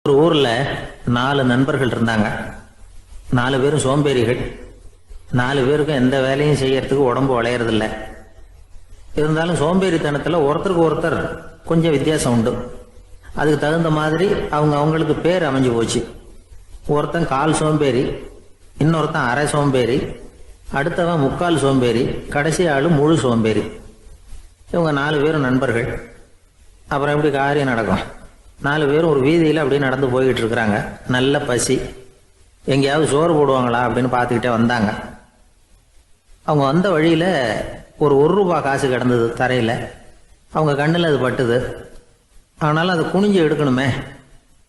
ஒரு ஊர்ல 4 நண்பர்கள் இருந்தாங்க. 4 பேரும் சோம்பேறிகள். 4 பேருக்கும் எந்த வேலையும் செய்யறதுக்கு உடம்பு வளையறதில்ல. இருந்தாலும் சோம்பேறித்தனத்துல ஒருத்தருக்கு ஒருத்தர் கொஞ்சம் வித்தியாசம் உண்டு. அதுக்கு தகுந்த மாதிரி அவங்களுக்கு பேர் அமைஞ்சு போச்சு. ஒருத்தன் கால் சோம்பேறி, இன்னொருத்தன் அரை சோம்பேறி, அடுத்தவன் முக்கால் சோம்பேறி, கடைசி ஆளு முழு சோம்பேறி. இவங்க 4 பேரும் நண்பர்கள். அப்புறம் எப்படி காரியம் நடக்கும்? 4 பேரும் ஒரு வீதியில் அப்படியே நடந்து போய்கிட்டு இருக்கிறாங்க. நல்ல பசி. எங்கேயாவது சோறு போடுவாங்களா அப்படின்னு பார்த்துக்கிட்டே வந்தாங்க. அவங்க வந்த வழியில் ஒரு ரூபாய் காசு கிடந்தது தரையில். அவங்க கண்ணில் அது பட்டுது. அதனால அதை குனிஞ்சு எடுக்கணுமே,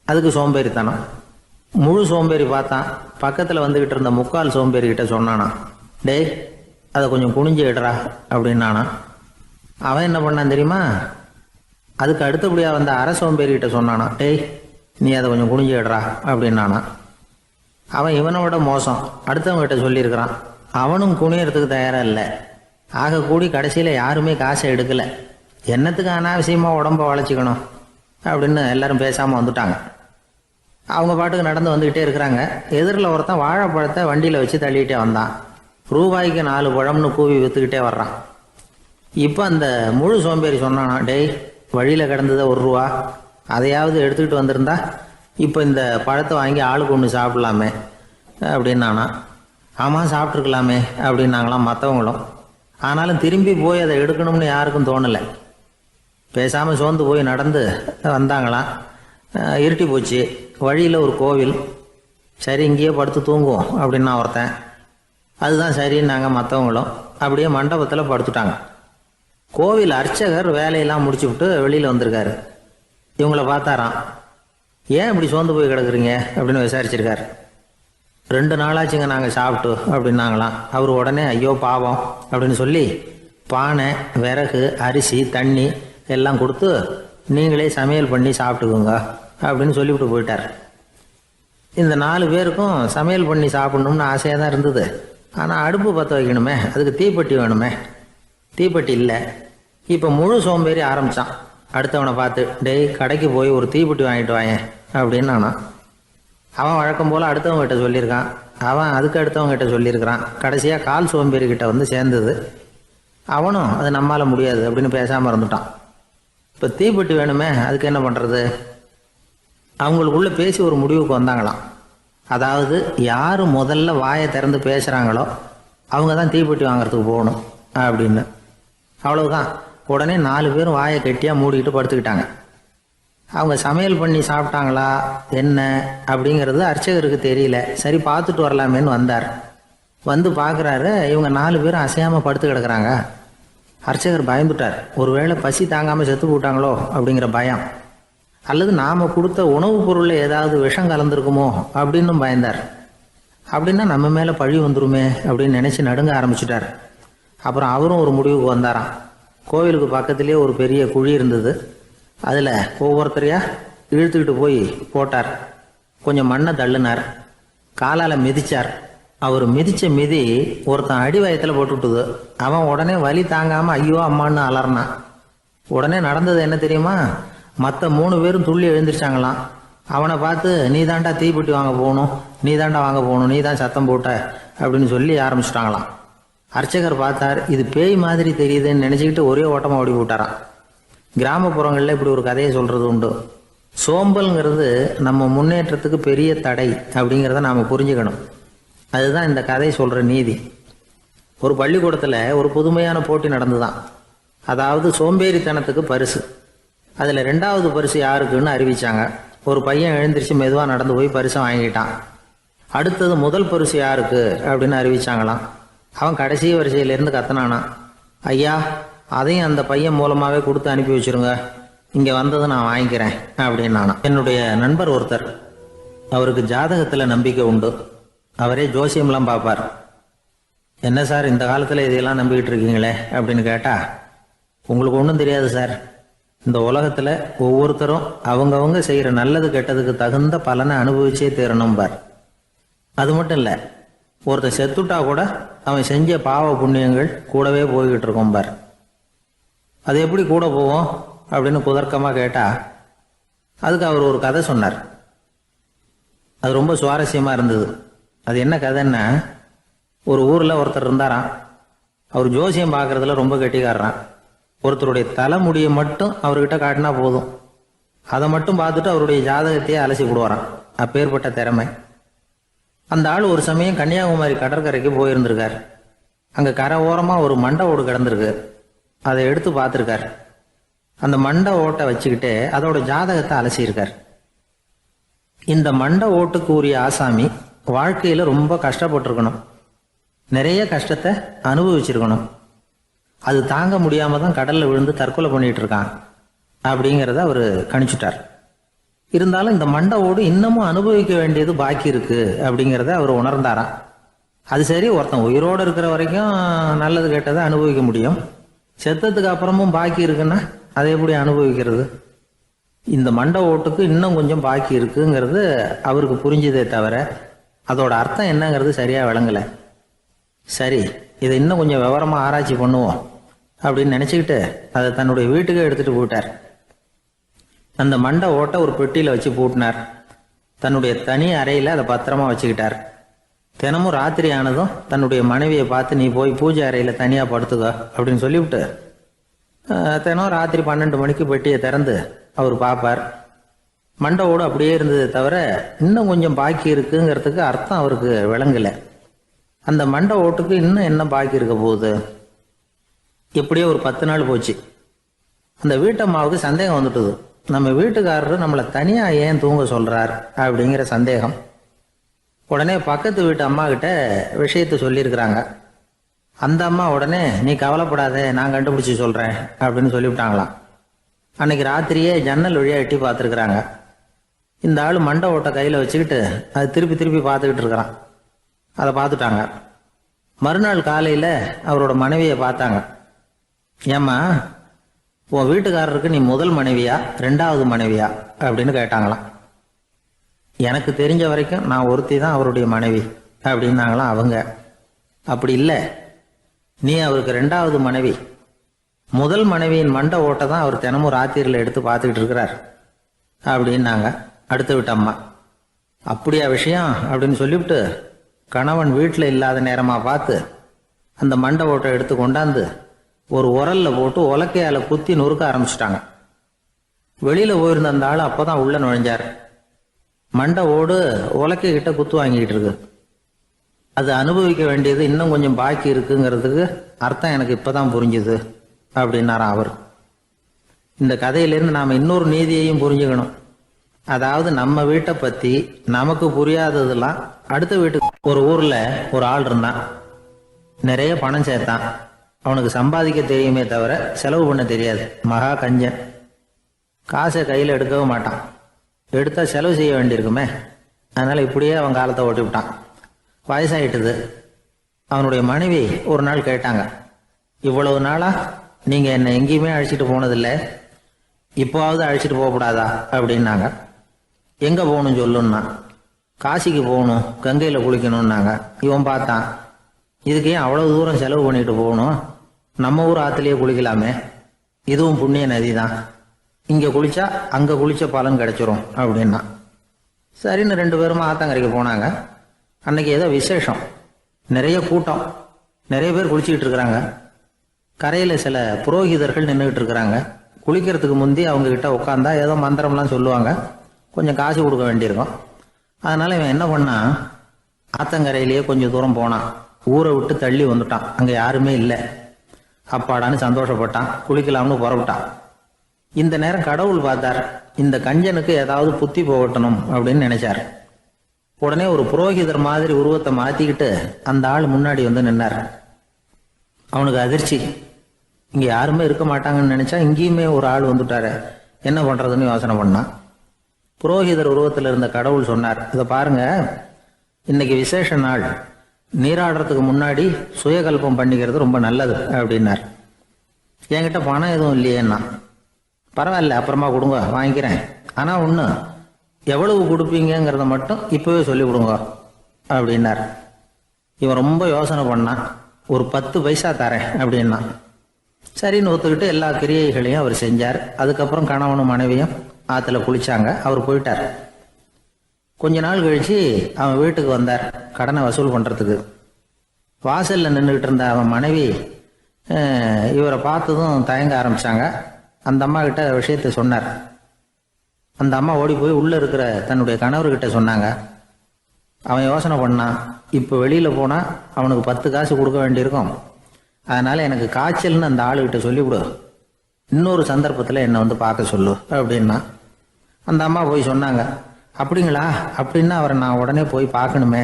அதுக்கு சோம்பேறித்தனம். முழு சோம்பேறி பார்த்தான். பக்கத்தில் வந்துக்கிட்டு இருந்த முக்கால் சோம்பேறிக்கிட்ட சொன்னானா, டேய் அதை கொஞ்சம் குனிஞ்சு எடுறா அப்படின்னானா. அவன் என்ன பண்ணான் தெரியுமா? அதுக்கு அடுத்தபடியாக வந்த அரை சோம்பேறிகிட்ட சொன்னானா, டேய் நீ அதை கொஞ்சம் குனிஞ்சு எடுறா அப்படின்னானா. அவன் இவனை விட மோசம். அடுத்தவங்ககிட்ட சொல்லியிருக்கிறான். அவனும் குனியறதுக்கு தயாராக இல்லை. ஆக கூடி கடைசியில் யாருமே காசை எடுக்கலை. என்னத்துக்கு அனாவசியமாக உடம்ப வளைச்சிக்கணும் அப்படின்னு எல்லாரும் பேசாமல் வந்துட்டாங்க. அவங்க பாட்டுக்கு நடந்து வந்துக்கிட்டே இருக்கிறாங்க. எதிரில் ஒருத்தன் வாழைப்பழத்தை வண்டியில் வச்சு தள்ளிக்கிட்டே வந்தான். ரூபாய்க்கு 4 பழம்னு கூவி விற்றுக்கிட்டே வர்றான். இப்போ அந்த முழு சோம்பேறி சொன்னானா, டேய் வழியில் கிடந்ததை ரூபா, அதையாவது எடுத்துக்கிட்டு வந்திருந்தா இப்போ இந்த பழத்தை வாங்கி ஆளுக்கு ஒன்று சாப்பிடலாமே அப்படின்னானா. ஆமாம் சாப்பிட்ருக்கலாமே அப்படின்னாங்களாம் மற்றவங்களும். ஆனாலும் திரும்பி போய் அதை எடுக்கணும்னு யாருக்கும் தோணலை. பேசாமல் சோர்ந்து போய் நடந்து வந்தாங்களாம். இருட்டி போச்சு. வழியில் ஒரு கோவில். சரி இங்கேயே படுத்து தூங்குவோம் அப்படின்னா ஒருத்தன். அதுதான் சரின்னாங்க மற்றவங்களும். அப்படியே மண்டபத்தில் படுத்துட்டாங்க. கோவில் அர்ச்சகர் வேலையெல்லாம் முடிச்சு விட்டு வெளியில் வந்திருக்காரு. இவங்கள பார்த்தாராம். ஏன் இப்படி சோர்ந்து போய் கிடக்குறீங்க அப்படின்னு விசாரிச்சிருக்காரு. 2 நாளாச்சுங்க நாங்கள் சாப்பிட்டு அப்படின்னாங்களாம். அவர் உடனே ஐயோ பாவம் அப்படின்னு சொல்லி பானை, விறகு, அரிசி, தண்ணி எல்லாம் கொடுத்து நீங்களே சமையல் பண்ணி சாப்பிட்டுக்குங்க அப்படின்னு சொல்லிவிட்டு போயிட்டார். இந்த 4 பேருக்கும் சமையல் பண்ணி சாப்பிடணும்னு ஆசையாக தான் இருந்தது. ஆனால் அடுப்பு பற்ற வைக்கணுமே, அதுக்கு தீப்பெட்டி வேணுமே. தீப்பெட்டி இல்லை. இப்போ முழு சோம்பேறி ஆரம்பித்தான். அடுத்தவனை பார்த்து, டேய் கடைக்கு போய் ஒரு தீப்பெட்டி வாங்கிட்டு வாயேன் அப்படின்னு நானா. அவன் வழக்கம் போல் அடுத்தவங்ககிட்ட சொல்லியிருக்கான். அவன் அதுக்கு அடுத்தவங்ககிட்ட சொல்லியிருக்கிறான். கடைசியாக கால் சோம்பேறிக்கிட்ட வந்து சேர்ந்தது. அவனும் அது நம்மால் முடியாது அப்படின்னு பேசாமல் இருந்துட்டான். இப்போ தீப்பெட்டி வேணுமே, அதுக்கு என்ன பண்ணுறது? அவங்களுக்குள்ளே பேசி ஒரு முடிவுக்கு வந்தாங்களாம். அதாவது யார் முதல்ல வாயை திறந்து பேசுகிறாங்களோ அவங்க தான் தீப்பெட்டி வாங்கிறதுக்கு போகணும் அப்படின்னு. அவ்வளவுதான். உடனே 4 பேரும் வாயை கெட்டியாக மூடிக்கிட்டு படுத்துக்கிட்டாங்க. அவங்க சமையல் பண்ணி சாப்பிட்டாங்களா என்ன அப்படிங்கிறது அர்ச்சகருக்கு தெரியல. சரி பார்த்துட்டு வரலாமேன்னு வந்தார். வந்து பார்க்குறாரு, இவங்க 4 பேரும் அசையாமல் படுத்து கிடக்குறாங்க. அர்ச்சகர் பயந்துட்டார். ஒருவேளை பசி தாங்காமல் செத்து போட்டாங்களோ அப்படிங்கிற பயம், அல்லது நாம் கொடுத்த உணவுப் பொருளில் ஏதாவது விஷம் கலந்துருக்குமோ அப்படின்னு பயந்தார். அப்படின்னா நம்ம மேலே பழி வந்துருமே அப்படின்னு நினச்சி நடுங்க ஆரம்பிச்சுட்டார். அப்புறம் அவரும் ஒரு முடிவுக்கு வந்தாராம். கோவிலுக்கு பக்கத்துலேயே ஒரு பெரிய குழி இருந்தது. அதில் ஒவ்வொருத்தரையாக இழுத்துக்கிட்டு போய் போட்டார். கொஞ்சம் மண்ணை தள்ளினார். காலால் மிதித்தார். அவர் மிதித்த மிதி ஒருத்தன் அடி வயத்தில் போட்டுவிட்டுது. அவன் உடனே வலி தாங்காமல் ஐயோ அம்மான்னு அலறினான். உடனே நடந்தது என்ன தெரியுமா? மற்ற 3 பேரும் துள்ளி எழுந்திரிச்சாங்களாம். அவனை பார்த்து நீ தாண்டா தீப்பெட்டி வாங்க போகணும், நீ தாண்டா வாங்க போகணும், நீ தான் சத்தம் போட்ட அப்படின்னு சொல்லி ஆரம்பிச்சிட்டாங்களாம். அர்ச்சகர் பார்த்தார். இது பேய் மாதிரி தெரியுதுன்னு நினச்சிக்கிட்டு ஒரே ஓட்டமாக ஓடி போட்டாராம். கிராமப்புறங்களில் இப்படி ஒரு கதையை சொல்கிறது உண்டு. சோம்பல்ங்கிறது நம்ம முன்னேற்றத்துக்கு பெரிய தடை அப்படிங்கிறத நாம் புரிஞ்சுக்கணும். அதுதான் இந்த கதை சொல்கிற நீதி. ஒரு பள்ளிக்கூடத்தில் ஒரு புதுமையான போட்டி நடந்துதான். அதாவது சோம்பேறித்தனத்துக்கு பரிசு. அதில் 2வது பரிசு யாருக்குன்னு அறிவிச்சாங்க. ஒரு பையன் எழுந்திரிச்சு மெதுவாக நடந்து போய் பரிசை வாங்கிட்டான். அடுத்தது முதல் பரிசு யாருக்கு அப்படின்னு அறிவிச்சாங்களாம். அவன் கடைசி வரிசையிலேருந்து கத்தனானா, ஐயா அதையும் அந்த பையன் மூலமாகவே கொடுத்து அனுப்பி வச்சுருங்க, இங்கே வந்ததை நான் வாங்கிக்கிறேன் அப்படின்னானா. என்னுடைய நண்பர் ஒருத்தர், அவருக்கு ஜாதகத்தில் நம்பிக்கை உண்டு. அவரே ஜோசியம்லாம் பார்ப்பார். என்ன சார் இந்த காலத்தில் இதையெல்லாம் நம்பிக்கிட்டு இருக்கீங்களே அப்படின்னு கேட்டால், உங்களுக்கு ஒன்றும் தெரியாது சார். இந்த உலகத்தில் ஒவ்வொருத்தரும் அவங்கவுங்க செய்கிற நல்லது கெட்டதுக்கு தகுந்த பலனை அனுபவிச்சே தீரணும் பார். அது மட்டும் இல்லை, ஒருத்தர் செத்துட்டா கூட அவன் செஞ்ச பாவ புண்ணியங்கள் கூடவே போய்கிட்டு இருக்கோம் பார். அது எப்படி கூட போவோம் அப்படின்னு குதர்க்கமாக கேட்டால், அதுக்கு அவர் ஒரு கதை சொன்னார். அது ரொம்ப சுவாரஸ்யமாக இருந்தது. அது என்ன கதைன்னா, ஒரு ஊரில் ஒருத்தர் இருந்தாராம். அவர் ஜோசியம் பார்க்குறதுல ரொம்ப கெட்டிக்காரரான். ஒருத்தருடைய தலைமுடியை மட்டும் அவர்கிட்ட காட்டினா போதும், அதை மட்டும் பார்த்துட்டு அவருடைய ஜாதகத்தையே அலசி விடுவாராம். அப்பேற்பட்ட திறமை. அந்த ஆள் ஒரு சமயம் கன்னியாகுமரி கடற்கரைக்கு போயிருந்திருக்கார். அங்கே கரை ஓரமாக ஒரு மண்டை ஓடு கிடந்திருக்கு. அதை எடுத்து பார்த்துருக்கார். அந்த மண்டை ஓட்டை வச்சுக்கிட்டே அதோட ஜாதகத்தை அலசியிருக்கார். இந்த மண்டை ஓட்டுக்கு உரிய ஆசாமி வாழ்க்கையில் ரொம்ப கஷ்டப்பட்டிருக்கணும், நிறைய கஷ்டத்தை அனுபவிச்சிருக்கணும். அது தாங்க முடியாமல் தான் கடலில் விழுந்து தற்கொலை பண்ணிட்டு இருக்கான் அப்படிங்கிறத அவர் கணிச்சுட்டார். இருந்தாலும் இந்த மண்டை ஓடு இன்னமும் அனுபவிக்க வேண்டியது பாக்கி இருக்கு அப்படிங்கிறத அவர் உணர்ந்தாராம். அது சரி, ஒருத்தன் உயிரோடு இருக்கிற வரைக்கும் நல்லது கெட்டதை அனுபவிக்க முடியும், செத்ததுக்கு அப்புறமும் பாக்கி இருக்குன்னா அதை எப்படி அனுபவிக்கிறது? இந்த மண்டை ஓட்டுக்கு இன்னும் கொஞ்சம் பாக்கி இருக்குங்கிறது அவருக்கு புரிஞ்சதே தவிர அதோட அர்த்தம் என்னங்கிறது சரியா விளங்கலை. சரி, இதை இன்னும் கொஞ்சம் விவரமாக ஆராய்ச்சி பண்ணுவோம் அப்படின்னு நினச்சிக்கிட்டு அதை தன்னுடைய வீட்டுக்கே எடுத்துகிட்டு போயிட்டார். அந்த மண்டை ஓட்டை ஒரு பெட்டியில் வச்சு பூட்டினார். தன்னுடைய தனி அறையில் அதை பத்திரமா வச்சுக்கிட்டார். தினமும் ராத்திரி ஆனதும் தன்னுடைய மனைவியை பார்த்து, நீ போய் பூஜை அறையில் தனியாக படுத்துக்க அப்படின்னு சொல்லிவிட்டு தினம் ராத்திரி 12 மணிக்கு பெட்டியை திறந்து அவர் பார்ப்பார். மண்டை ஓடு அப்படியே இருந்தது தவிர இன்னும் கொஞ்சம் பாக்கி இருக்குங்கிறதுக்கு அர்த்தம் அவருக்கு விளங்கலை. அந்த மண்டை ஓட்டுக்கு இன்னும் என்ன பாக்கி இருக்க போகுது? எப்படியோ ஒரு 10 நாள் போச்சு. அந்த வீட்டம்மாவுக்கு சந்தேகம் வந்துட்டுது. நம்ம வீட்டுக்காரரு நம்மளை தனியாக ஏன் தூங்க சொல்கிறார் அப்படிங்கிற சந்தேகம். உடனே பக்கத்து வீட்டு அம்மா கிட்ட விஷயத்த சொல்லியிருக்கிறாங்க. அந்த அம்மா உடனே, நீ கவலைப்படாத, நான் கண்டுபிடிச்சி சொல்கிறேன் அப்படின்னு சொல்லிவிட்டாங்களாம். அன்னைக்கு ராத்திரியே ஜன்னல் வழியாக எட்டி பார்த்துருக்குறாங்க. இந்த ஆள் மண்டை ஓட்டை கையில் வச்சுக்கிட்டு அது திருப்பி திருப்பி பார்த்துக்கிட்டு இருக்கிறான். அதை பார்த்துட்டாங்க. மறுநாள் காலையில் அவரோட மனைவியை பார்த்தாங்க. ஏம்மா, உன் வீட்டுக்காரருக்கு நீ முதல் மனைவியா 2வது மனைவியா அப்படின்னு கேட்டாங்களாம். எனக்கு தெரிஞ்ச வரைக்கும் நான் ஒருத்தி தான் அவருடைய மனைவி அப்படின்னாங்களாம் அவங்க. அப்படி இல்லை, நீ அவருக்கு 2வது மனைவி. முதல் மனைவியின் மண்டை ஓட்டை தான் அவர் தினமும் ராத்திரியில் எடுத்து பார்த்துக்கிட்டு இருக்கிறார் அப்படின்னாங்க அடுத்த வீட்டு அம்மா. அப்படியா விஷயம் அப்படின்னு சொல்லிவிட்டு கணவன் வீட்டில் இல்லாத நேரமாக பார்த்து அந்த மண்டை ஓட்டை எடுத்து கொண்டாந்து ஒரு உரல்ல போட்டு உலக்கையால் குத்தி நொறுக்க ஆரம்பிச்சிட்டாங்க. வெளியில் போயிருந்த அந்த ஆள் அப்போ தான் உள்ளே நுழைஞ்சார். மண்டை ஓடு உலக்கை கிட்ட குத்து வாங்கிக்கிட்டு இருக்கு. அது அனுபவிக்க வேண்டியது இன்னும் கொஞ்சம் பாக்கி இருக்குங்கிறதுக்கு அர்த்தம் எனக்கு இப்போ தான் புரிஞ்சுது அப்படின்னாராம் அவர். இந்த கதையிலேருந்து நாம் இன்னொரு நீதியையும் புரிஞ்சுக்கணும். அதாவது நம்ம வீட்டை பற்றி நமக்கு புரியாததெல்லாம் அடுத்த வீட்டுக்கு. ஒரு ஊரில் ஒரு ஆள் இருந்தான். நிறைய பணம் சேர்த்தான். அவனுக்கு சம்பாதிக்க தெரியுமே தவிர செலவு பண்ண தெரியாது. மகா கஞ்சன். காசை கையில் எடுக்கவும் மாட்டான். எடுத்தா செலவு செய்ய வேண்டியிருக்குமே, அதனால் இப்படியே அவன் காலத்தை ஓட்டி விட்டான். வயசாயிட்டுது. அவனுடைய மனைவி ஒரு நாள் கேட்டாங்க, இவ்வளவு நாளா நீங்கள் என்னை எங்கேயுமே அழைச்சிட்டு போனதில்லை, இப்போவாவது அழைச்சிட்டு போகக்கூடாதா அப்படின்னாங்க. எங்கே போகணும் சொல்லுன்னா. காசிக்கு போகணும், கங்கையில் குளிக்கணும்னாங்க. இவன் பார்த்தான், இதுக்கு ஏன் அவ்வளவு தூரம் செலவு பண்ணிட்டு போகணும், நம்ம ஊர் ஆற்றுலேயே குளிக்கலாமே, இதுவும் புண்ணிய நதி தான், இங்கே குளிச்சா அங்கே குளிச்ச பலன் கிடைச்சிரும் அப்படின்னா. சரின்னு 2 பேரும் ஆத்தங்கரைக்கு போனாங்க. அன்னைக்கு ஏதோ விசேஷம், நிறைய கூட்டம், நிறைய பேர் குளிச்சுக்கிட்டு இருக்கிறாங்க. கரையில் சில புரோகிதர்கள் நின்றுக்கிட்டு இருக்கிறாங்க. குளிக்கிறதுக்கு முந்தி அவங்க கிட்ட உட்காந்தா ஏதோ மந்திரம்லாம் சொல்லுவாங்க, கொஞ்சம் காசு கொடுக்க வேண்டியிருக்கும். அதனால இவன் என்ன பண்ணான், ஆத்தங்கரையிலேயே கொஞ்சம் தூரம் போனான். ஊரை விட்டு தள்ளி வந்துட்டான். அங்கே யாருமே இல்லை. அப்பாடான்னு சந்தோஷப்பட்டான். குளிக்கலாம்னு புறப்பட்டான். இந்த நேரம் கடவுள் பார்த்தார், இந்த கஞ்சனுக்கு ஏதாவது புத்தி போகட்டணும் அப்படின்னு நினைச்சார். உடனே ஒரு புரோகிதர் மாதிரி உருவத்தை மாத்திக்கிட்டு அந்த ஆள் முன்னாடி வந்து நின்னார். அவனுக்கு அதிர்ச்சி. இங்க யாருமே இருக்க மாட்டாங்கன்னு நினைச்சா இங்கேயுமே ஒரு ஆள் வந்துட்டாரு, என்ன பண்றதுன்னு யோசனை பண்ணான். புரோகிதர் உருவத்தில் இருந்த கடவுள் சொன்னார், இதை பாருங்க, இன்னைக்கு விசேஷ நாள், நீராடுறதுக்கு முன்னாடி சுயகல்பம் பண்ணிக்கிறது ரொம்ப நல்லது அப்படின்னார். என்கிட்ட பணம் எதுவும் இல்லையேன்னா. பரவாயில்ல, அப்புறமா கொடுங்க, வாங்கிக்கிறேன். ஆனால் ஒன்று, எவ்வளவு கொடுப்பீங்கிறத மட்டும் இப்போவே சொல்லி கொடுங்க அப்படின்னார். இவன் ரொம்ப யோசனை பண்ணான். ஒரு 10 பைசா தரேன் அப்படின்னா. சரின்னு ஒத்துக்கிட்டு எல்லா கிரியைகளையும் அவர் செஞ்சார். அதுக்கப்புறம் கணவனும் மனைவியும் ஆற்றுல குளிச்சாங்க. அவர் போயிட்டார். கொஞ்ச நாள் கழிச்சு அவன் வீட்டுக்கு வந்தார் கடனை வசூல் பண்றதுக்கு. வாசல்ல நின்றுகிட்டு இருந்த அவன் மனைவி இவரை பார்த்ததும் தயங்க ஆரம்பிச்சாங்க. அந்த அம்மா கிட்ட விஷயத்த சொன்னார். அந்த அம்மா ஓடி போய் உள்ள இருக்கிற தன்னுடைய கணவர்கிட்ட சொன்னாங்க. அவன் யோசனை பண்ணான், இப்போ வெளியில போனா அவனுக்கு 10 காசு கொடுக்க வேண்டியிருக்கும், அதனால எனக்கு காய்ச்சல்னு அந்த ஆளுகிட்ட சொல்லிவிடு, இன்னொரு சந்தர்ப்பத்தில் என்னை வந்து பார்க்க சொல்லு அப்படின்னா. அந்த அம்மா போய் சொன்னாங்க. அப்படிங்களா, அப்படின்னா அவரை நான் உடனே போய் பார்க்கணுமே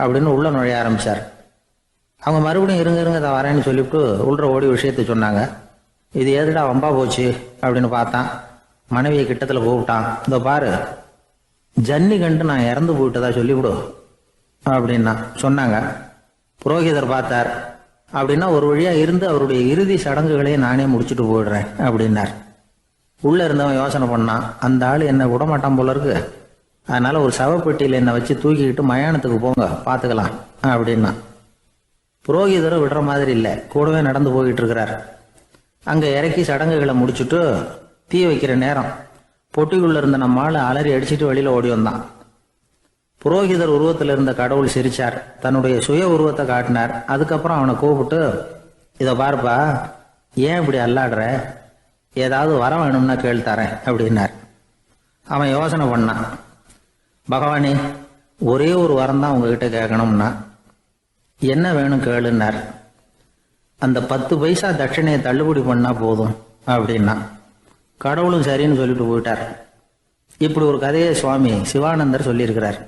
அப்படின்னு உள்ள நுழைய ஆரம்பிச்சார். அவங்க மறுபடியும் இருங்க அதை வரேன்னு சொல்லிவிட்டு உள்ள ஓடி விஷயத்த சொன்னாங்க. இது எதுடா வம்பா போச்சு அப்படின்னு பார்த்தான். மனைவியை கிட்டத்தில் கூப்பிட்டான். இதோ பாரு, ஜன்னி கண்டு நான் இறந்து போயிட்டதா சொல்லிவிடு அப்படின்னா சொன்னாங்க. புரோகிதர் பார்த்தார். அப்படின்னா ஒரு வழியா இருந்து அவருடைய இறுதி சடங்குகளையே நானே முடிச்சுட்டு போயிடுறேன் அப்படின்னார். உள்ள இருந்தவன் யோசனை பண்ணான், அந்த ஆள் என்ன விட மாட்டான் போல இருக்கு, அதனால ஒரு சவப்பெட்டியில் என்னை வச்சு தூக்கிக்கிட்டு மயானத்துக்கு போங்க பார்த்துக்கலாம் அப்படின்னா. புரோகிதரும் விடுற மாதிரி இல்லை, கூடவே நடந்து போயிட்டு இருக்கிறார். அங்கே இறக்கி சடங்குகளை முடிச்சுட்டு தீ வைக்கிற நேரம் பொட்டிக்குள்ள இருந்த நம்மால் அலறி அடிச்சுட்டு வெளியில ஓடி வந்தான். புரோகிதர் உருவத்தில் இருந்த கடவுள் சிரிச்சார், தன்னுடைய சுய உருவத்தை காட்டினார். அதுக்கப்புறம் அவனை கூப்பிட்டு, இதை பாருப்பா, ஏன் இப்படி அல்லாடுற, ஏதாவது வரம் வேணும்னா கேள் தரேன் அப்படின்னார். அவன் யோசனை பண்ணான். பகவானே, ஒரே ஒரு வரம் தான் உங்ககிட்ட கேட்கணும்னா. என்ன வேணும் கேளுன்னார். அந்த 10 பைசா தட்சணையை தள்ளுபடி பண்ணா போதும் அப்படின்னா. கடவுளும் சரின்னு சொல்லிட்டு போயிட்டார். இப்படி ஒரு கதையை சுவாமி சிவானந்தர் சொல்லியிருக்கிறார்.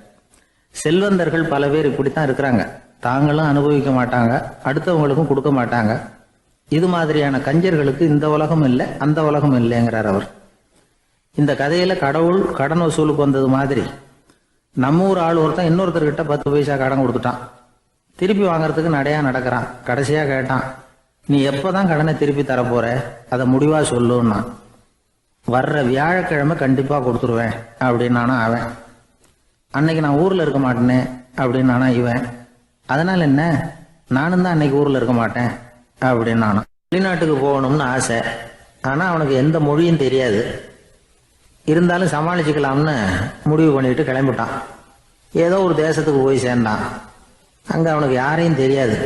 செல்வந்தர்கள் பல பேர் இப்படித்தான் இருக்கிறாங்க. தாங்களும் அனுபவிக்க மாட்டாங்க, அடுத்தவங்களுக்கும் கொடுக்க மாட்டாங்க. இது மாதிரியான கஞ்சர்களுக்கு இந்த உலகம் இல்லை அந்த உலகம் இல்லைங்கிறார் அவர். இந்த கதையில கடவுள் கடன் வசூலுக்கு வந்தது மாதிரி நம்ம ஊர் ஆள் ஒருத்தன் இன்னொருத்தர்கிட்ட 10 பைசா கடன் கொடுத்துட்டான். திருப்பி வாங்கறதுக்கு நடையா நடக்கிறான். கடைசியா கேட்டான், நீ எப்பதான் கடனை திருப்பி தரப்போற, அதை முடிவா சொல்லுன்னா. வர்ற வியாழக்கிழமை கண்டிப்பா கொடுத்துருவேன் அப்படின்னானா அவன். அன்னைக்கு நான் ஊர்ல இருக்க மாட்டேனே அப்படின்னானா இவன். அதனால என்ன, நானும் தான் அன்னைக்கு ஊர்ல இருக்க மாட்டேன் அப்படின்னானா. வெளிநாட்டுக்கு போகணும்னு ஆசை, ஆனா அவனுக்கு எந்த மொழியும் தெரியாது. இருந்தாலும் சமாளிச்சுக்கலாம்னு முடிவு பண்ணிட்டு கிளம்பிட்டான். ஏதோ ஒரு தேசத்துக்கு போய் சேர்ந்தான். அங்க அவனுக்கு யாரையும் தெரியாது.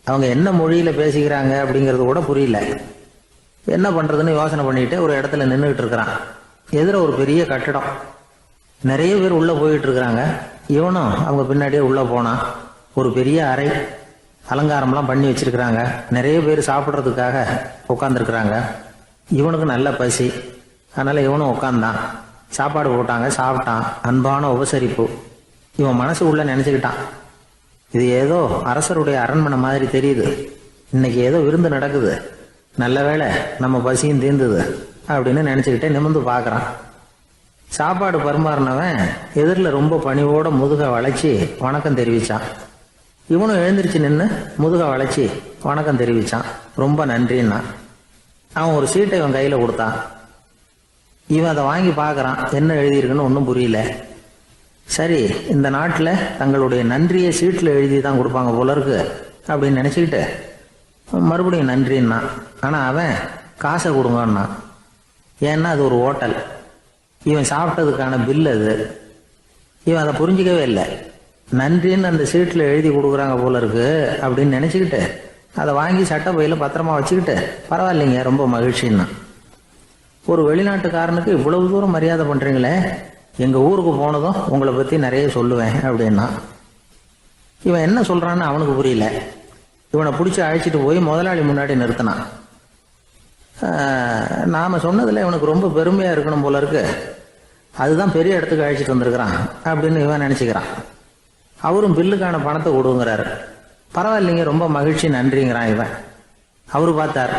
அவங்க என்ன மொழியில பேசிக்கிறாங்க அப்படிங்கிறது கூட புரியல. என்ன பண்றதுன்னு யோசனை பண்ணிட்டு ஒரு இடத்துல நின்றுகிட்டு இருக்கிறான். எதிர ஒரு பெரிய கட்டடம், நிறைய பேர் உள்ள போயிட்டு இருக்கிறாங்க. இவனும் அவங்க பின்னாடியே உள்ள போனான். ஒரு பெரிய அறை, அலங்காரம்லாம் பண்ணி வச்சிருக்கிறாங்க. நிறைய பேர் சாப்பிட்றதுக்காக உட்காந்துருக்குறாங்க. இவனுக்கு நல்ல பசி, அதனால இவனும் உட்காந்தான். சாப்பாடு போட்டாங்க, சாப்பிட்டான். அன்பான உபசரிப்பு. இவன் மனசு உள்ள நினைச்சுக்கிட்டான், இது ஏதோ அரசருடைய அரண்மனை மாதிரி தெரியுது, இன்னைக்கு ஏதோ விருந்து நடக்குது, நல்ல வேளை நம்ம பசியும் தீர்ந்தது அப்படின்னு நினைச்சுக்கிட்டே நிமிர்ந்து பார்க்கறான். சாப்பாடு பரிமாறினவன் எதிரில் ரொம்ப பணிவோட முதுக வளைச்சி வணக்கம் தெரிவிச்சான். இவனும் எழுந்திருச்சு நின்று முதுக வளைச்சி வணக்கம் தெரிவிச்சான். ரொம்ப நன்றின்னா. அவன் ஒரு சீட்டை இவன் கையில கொடுத்தான். இவன் அதை வாங்கி பார்க்கறான். என்ன எழுதியிருக்குன்னு ஒன்றும் புரியல. சரி, இந்த நாட்டில் தங்களுடைய நன்றியை சீட்டில் எழுதி தான் கொடுப்பாங்க போல இருக்கு அப்படின்னு நினைச்சுக்கிட்டு மறுபடியும் நன்றின்னா. ஆனா அவன் காசை கொடுங்கன்னா. ஏன்னா அது ஒரு ஹோட்டல், இவன் சாப்பிட்டதுக்கான பில் அது. இவன் அதை புரிஞ்சிக்கவே இல்லை. நன்றின்னு அந்த சீட்டில் எழுதி கொடுக்குறாங்க போல இருக்கு அப்படின்னு நினைச்சுக்கிட்டு அதை வாங்கி சட்டை பையில பத்திரமா வச்சுக்கிட்டு, பரவாயில்லைங்க ரொம்ப மகிழ்ச்சின்னா. ஒரு வெளிநாட்டுக்காரனுக்கு இவ்வளவு தூரம் மரியாதை பண்றீங்களே, எங்க ஊருக்கு போனதும் உங்களை பத்தி நிறைய சொல்லுவேன் அப்படின்னா. இவன் என்ன சொல்றான்னு அவனுக்கு புரியல. இவனை பிடிச்சி அழைச்சிட்டு போய் முதலாளி முன்னாடி நிறுத்தினான். நாம சொன்னதுல இவனுக்கு ரொம்ப பெருமையா இருக்கணும் போல இருக்கு, அதுதான் பெரிய இடத்துக்கு அழைச்சிட்டு வந்திருக்கிறான் அப்படின்னு இவன் நினைச்சுக்கிறான். அவரும் பில்லுக்கான பணத்தை கொடுங்கிறாரு. பரவாயில்லைங்க ரொம்ப மகிழ்ச்சி நன்றிங்கிறான் இவன். அவரு பார்த்தார்,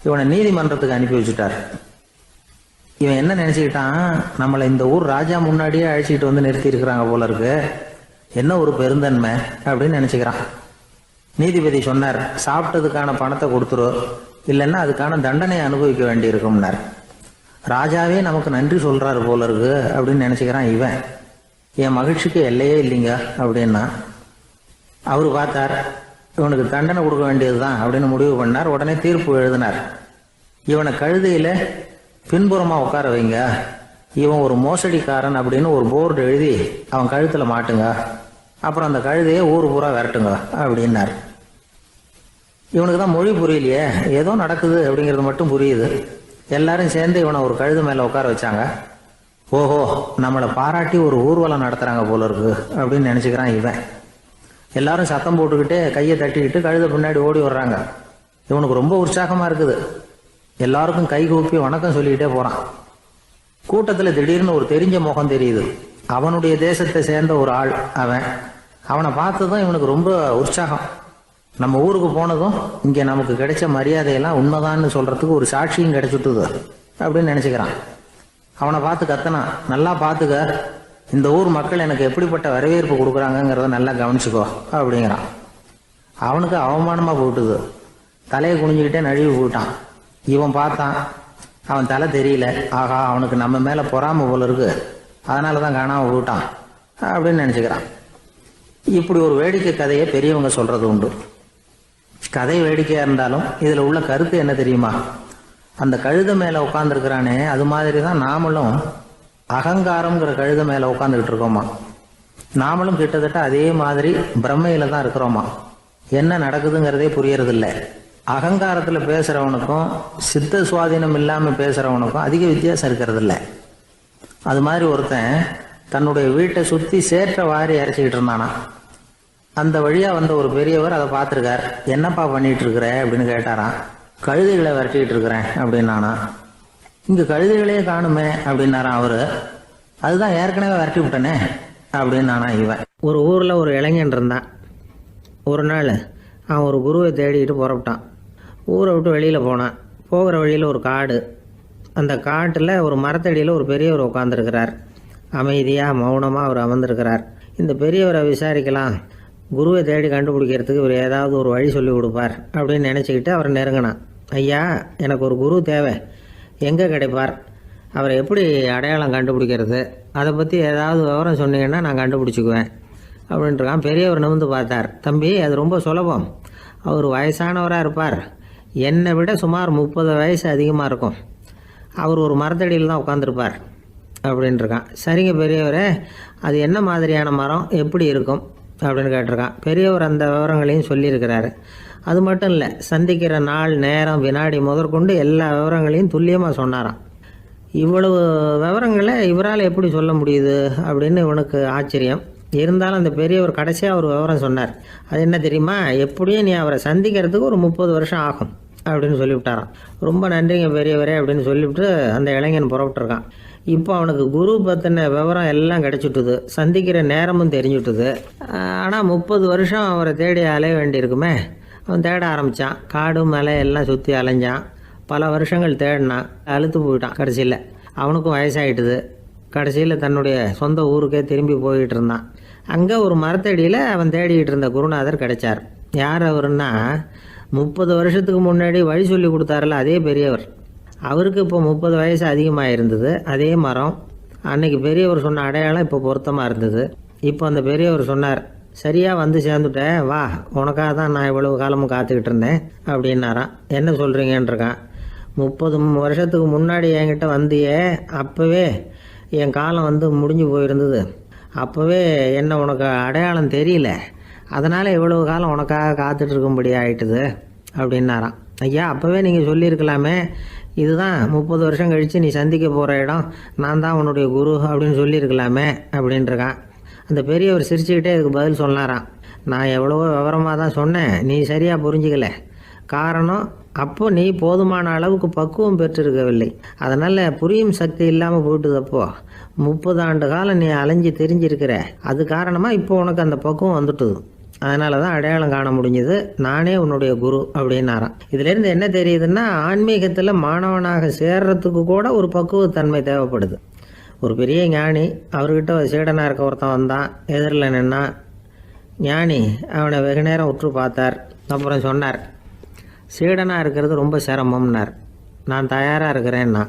இவனை நீதிமன்றத்துக்கு அனுப்பி வச்சுட்டார். இவன் என்ன நினைச்சுக்கிட்டான், நம்மளை இந்த ஊர் ராஜா முன்னாடியே அழைச்சிட்டு வந்து நிறுத்தி இருக்கிறாங்க போல இருக்கு, என்ன ஒரு பெருந்தன்மை அப்படின்னு நினைச்சுக்கிறான். நீதிபதி சொன்னார், சாப்பிட்டதுக்கான பணத்தை கொடுத்துரு, இல்லைன்னா அதுக்கான தண்டனை அனுபவிக்க வேண்டி இருக்கும்னார். ராஜாவே நமக்கு நன்றி சொல்றாரு போல இருக்கு அப்படின்னு நினைச்சுக்கிறான் இவன். என் மகிழ்ச்சிக்கு எல்லையே இல்லைங்க அப்படின்னா. அவரு பார்த்தார், இவனுக்கு தண்டனை கொடுக்க வேண்டியதுதான் அப்படின்னு முடிவு பண்ணார். உடனே தீர்ப்பு எழுதினார். இவனை கழுதையில பின்புறமா உட்கார வைங்க, இவன் ஒரு மோசடிக்காரன் அப்படின்னு ஒரு போர்டு எழுதி அவன் கழுத்தில் மாட்டுங்க, அப்புறம் அந்த கழுதையை ஊர் பூரா விரட்டுங்க அப்படின்னார். இவனுக்கு தான் மொழி புரியலையே, ஏதோ நடக்குது அப்படிங்கிறது மட்டும் புரியுது. எல்லாரும் சேர்ந்து இவனை ஒரு கழுது மேலே உட்கார வச்சாங்க. ஓஹோ, நம்மளை பாராட்டி ஒரு ஊர்வலம் நடத்துகிறாங்க போல இருக்கு அப்படின்னு நினச்சிக்கிறான் இவன். எல்லாரும் சத்தம் போட்டுக்கிட்டே கையை தட்டிக்கிட்டு கழுதை பின்னாடி ஓடி வர்றாங்க. இவனுக்கு ரொம்ப உற்சாகமாக இருக்குது. எல்லாருக்கும் கை கூப்பி வணக்கம் சொல்லிக்கிட்டே போகிறான். கூட்டத்தில் திடீர்னு ஒரு தெரிஞ்ச முகம் தெரியுது. அவனுடைய தேசத்தை சேர்ந்த ஒரு ஆள் அவன். அவனை பார்த்ததும் இவனுக்கு ரொம்ப உற்சாகம். நம்ம ஊருக்கு போனதும் இங்கே நமக்கு கிடைச்ச மரியாதையெல்லாம் உண்மைதான்னு சொல்கிறதுக்கு ஒரு சாட்சியும் கிடைச்சிட்டுது அப்படின்னு நினச்சிக்கிறான். அவனை பார்த்து கத்தனான், நல்லா பார்த்துக்க, இந்த ஊர் மக்கள் எனக்கு எப்படிப்பட்ட வரவேற்பு கொடுக்குறாங்கங்கிறத நல்லா கவனிச்சுக்கோ அப்படிங்கிறான். அவனுக்கு அவமானமாக போட்டுது. தலையை குனிஞ்சிக்கிட்டே நழுவி போயிட்டான். இவன் பார்த்தான், அவன் தலை தெரியல. ஆகா, அவனுக்கு நம்ம மேலே பொறாமை போல இருக்கு, அதனால தான் காணாமல் போயிட்டான் அப்படின்னு நினச்சிக்கிறான். இப்படி ஒரு வேடிக்கை கதையை பெரியவங்க சொல்கிறது உண்டு. கதை வேடிக்கையாக இருந்தாலும் இதில் உள்ள கருத்து என்ன தெரியுமா? அந்த கழுதை மேலே உட்காந்துருக்கிறானே, அது மாதிரி தான் நாமளும் அகங்காரம்ங்கிற கழுதை மேலே உட்காந்துக்கிட்டு இருக்கோமா. நாமளும் கிட்டத்தட்ட அதே மாதிரி பிரம்மையில தான் இருக்கிறோமா. என்ன நடக்குதுங்கிறதே புரியறதில்லை. அகங்காரத்தில் பேசுகிறவனுக்கும் சித்த சுவாதீனம் இல்லாமல் பேசுகிறவனுக்கும் அதிக வித்தியாசம் இருக்கிறதில்ல. அது மாதிரி ஒருத்தன் தன்னுடைய வீட்டை சுற்றி சேற்ற வாரி அரைச்சிக்கிட்டு இருந்தானா. அந்த வழியாக வந்த ஒரு பெரியவர் அதை பார்த்துருக்கார். என்னப்பா பண்ணிகிட்டு இருக்கிற அப்படின்னு கேட்டாராம். கழுதைகளை விரட்டிக்கிட்டு இருக்கிறேன் அப்படின்னானா. இங்கே கழுதைகளே காணுமே அப்படின்னாரான் அவர். அதுதான் ஏற்கனவே விரட்டி விட்டனே அப்படின்னானா இவன். ஒரு ஊரில் ஒரு இளைஞன் இருந்தான். ஒரு நாள் அவன் ஒரு குருவை தேடிக்கிட்டு புறப்பட்டான். ஊரை விட்டு வெளியில் போனான். போகிற வழியில் ஒரு காடு. அந்த காட்டில் ஒரு மரத்தடியில் ஒரு பெரியவர் உட்காந்துருக்கிறார். அமைதியாக மௌனமாக அவர் அமர்ந்திருக்கிறார். இந்த பெரியவரை விசாரிக்கலாம், குருவை தேடி கண்டுபிடிக்கிறதுக்கு இவர் ஏதாவது ஒரு வழி சொல்லி கொடுப்பார் அப்படின்னு நினச்சிக்கிட்டு அவர் நெருங்கினான். ஐயா, எனக்கு ஒரு குரு தேவை, எங்கே கிடைப்பார், அவரை எப்படி அடையாளம் கண்டுபிடிக்கிறது, அதை பற்றி ஏதாவது விவரம் சொன்னீங்கன்னா நான் கண்டுபிடிச்சிக்குவேன் அப்படின்ட்டுருக்கான். பெரியவர் நிமிர்ந்து பார்த்தார். தம்பி, அது ரொம்ப சுலபம். அவர் வயசானவராக இருப்பார், என்னை விட சுமார் 30 வயசு அதிகமாக இருக்கும். அவர் ஒரு மரத்தடியில் தான் உட்காந்துருப்பார் அப்படின்ட்டுருக்கான். சரிங்க பெரியவரே, அது என்ன மாதிரியான மரம், எப்படி இருக்கும் அப்படின்னு கேட்டிருக்கான். பெரியவர் அந்த விவரங்களையும் சொல்லியிருக்கிறாரு. அது மட்டும் இல்லை, சந்திக்கிற நாள், நேரம், வினாடி முதற்கொண்டு எல்லா விவரங்களையும் துல்லியமாக சொன்னாராம். இவ்வளவு விவரங்களை இவரால் எப்படி சொல்ல முடியுது அப்படின்னு இவனுக்கு ஆச்சரியம். இருந்தாலும் அந்த பெரியவர் கடைசியாக ஒரு விவரம் சொன்னார். அது என்ன தெரியுமா? எப்படியும் நீ அவரை சந்திக்கிறதுக்கு ஒரு 30 வருஷம் ஆகும் அப்படின்னு சொல்லிவிட்டாராம். ரொம்ப நன்றிங்க பெரியவரே அப்படின்னு சொல்லிவிட்டு அந்த இளைஞன் புறப்பட்டுருக்கான். இப்போ அவனுக்கு குரு பற்றின விவரம் எல்லாம் கிடச்சிட்டுது, சந்திக்கிற நேரமும் தெரிஞ்சுட்டுது. ஆனால் 30 வருஷம் அவரை தேடி அலைய வேண்டியிருக்குமே. அவன் தேட ஆரம்பித்தான். காடு மலை எல்லாம் சுற்றி அலைஞ்சான். பல வருஷங்கள் தேடினான். அழுத்து போயிட்டான். கடைசியில் அவனுக்கும் வயசாகிட்டுது. கடைசியில் தன்னுடைய சொந்த ஊருக்கே திரும்பி போய்கிட்டு இருந்தான். அங்கே ஒரு மரத்தடியில் அவன் தேடிக்கிட்டு இருந்த குருநாதர் கிடைச்சார். யார் அவருன்னா, 30 வருஷத்துக்கு முன்னாடி வழி சொல்லி கொடுத்தாருல அதே பெரியவர். அவருக்கு இப்போ 30 வயசு அதிகமாக இருந்தது. அதே மரம். அன்னைக்கு பெரியவர் சொன்ன அடையாளம் இப்போ பொருத்தமாக இருந்தது. இப்போ அந்த பெரியவர் சொன்னார், சரியாக வந்து சேர்ந்துட்டேன், வா, உனக்காக தான் நான் இவ்வளவு காலமும் காத்துக்கிட்டு இருந்தேன் அப்படின்னாரான். என்ன சொல்கிறீங்கன்றிருக்கான். 30 வருஷத்துக்கு முன்னாடி என்கிட்ட வந்தியே, அப்போவே என் காலம் வந்து முடிஞ்சு போயிருந்தது. அப்போவே என்ன உனக்கு அடையாளம் தெரியல, அதனால் இவ்வளவு காலம் உனக்காக காத்துட்ருக்கும்படி ஆகிட்டுது அப்படின்னாரான். ஐயா, அப்போவே நீங்கள் சொல்லியிருக்கலாமே, இதுதான் 30 வருஷம் கழித்து நீ சந்திக்க போகிற இடம், நான் தான் உன்னுடைய குரு அப்படின்னு சொல்லியிருக்கலாமே அப்படின்ட்டுருக்கான். அந்த பெரியவர் சிரிச்சுக்கிட்டே இதுக்கு பதில் சொன்னாராம். நான் எவ்வளவோ விவரமாக தான் சொன்னேன், நீ சரியாக புரிஞ்சிக்கல. காரணம், அப்போ நீ போதுமான அளவுக்கு பக்குவம் பெற்றிருக்கவில்லை. அதனால் புரியும் சக்தி இல்லாமல் போயிட்டுதப்போ 30 ஆண்டு காலம் நீ அலைஞ்சி தெரிஞ்சிருக்கிற. அது காரணமாக இப்போ உனக்கு அந்த பக்குவம் வந்துட்டுது. அதனால தான் அடையாளம் காண முடிஞ்சது, நானே உன்னுடைய குரு அப்படின்னாராம். இதுலேருந்து என்ன தெரியுதுன்னா, ஆன்மீகத்தில் மாணவனாக சேர்றதுக்கு கூட ஒரு பக்குவத்தன்மை தேவைப்படுது. ஒரு பெரிய ஞானி, அவர்கிட்ட ஒரு சீடனாக இருக்க ஒருத்தன் வந்தான். எதிரில் நின்னான். ஞானி அவனை வெகு நேரம் உற்று பார்த்தார். அப்புறம் சொன்னார், சீடனாக இருக்கிறது ரொம்ப சிரமம்னார். நான் தயாராக இருக்கிறேன்னா.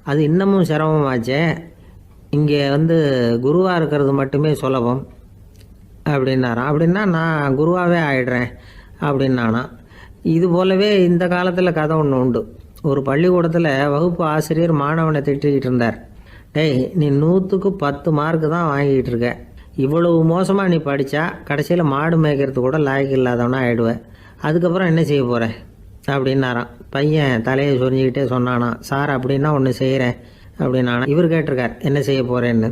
அது இன்னமும் சிரமமாச்சே, இங்கே வந்து குருவாக இருக்கிறது மட்டுமே சுலபம் அப்படின்னாரான். அப்படின்னா நான் குருவாகவே ஆயிடுறேன் அப்படின்னானா. இது போலவே இந்த காலத்தில் கதை ஒன்று உண்டு. ஒரு பள்ளிக்கூடத்தில் வகுப்பு ஆசிரியர் மாணவனை திட்டிக்கிட்டு இருந்தார். டேய், நீ 100க்கு 10 மார்க்கு தான் வாங்கிட்டு இருக்க. இவ்வளவு மோசமாக நீ படித்தா கடைசியில் மாடு மேய்க்கிறது கூட லாய்க்கு இல்லாதவனா ஆயிடுவேன். அதுக்கப்புறம் என்ன செய்ய போகிற அப்படின்னாராம். பையன் தலையை சொரிஞ்சிக்கிட்டே சொன்னானா, சார் அப்படின்னா ஒன்று செய்கிறேன் அப்படின்னானா. இவர் கேட்டிருக்கார், என்ன செய்ய போகிறேன்னு.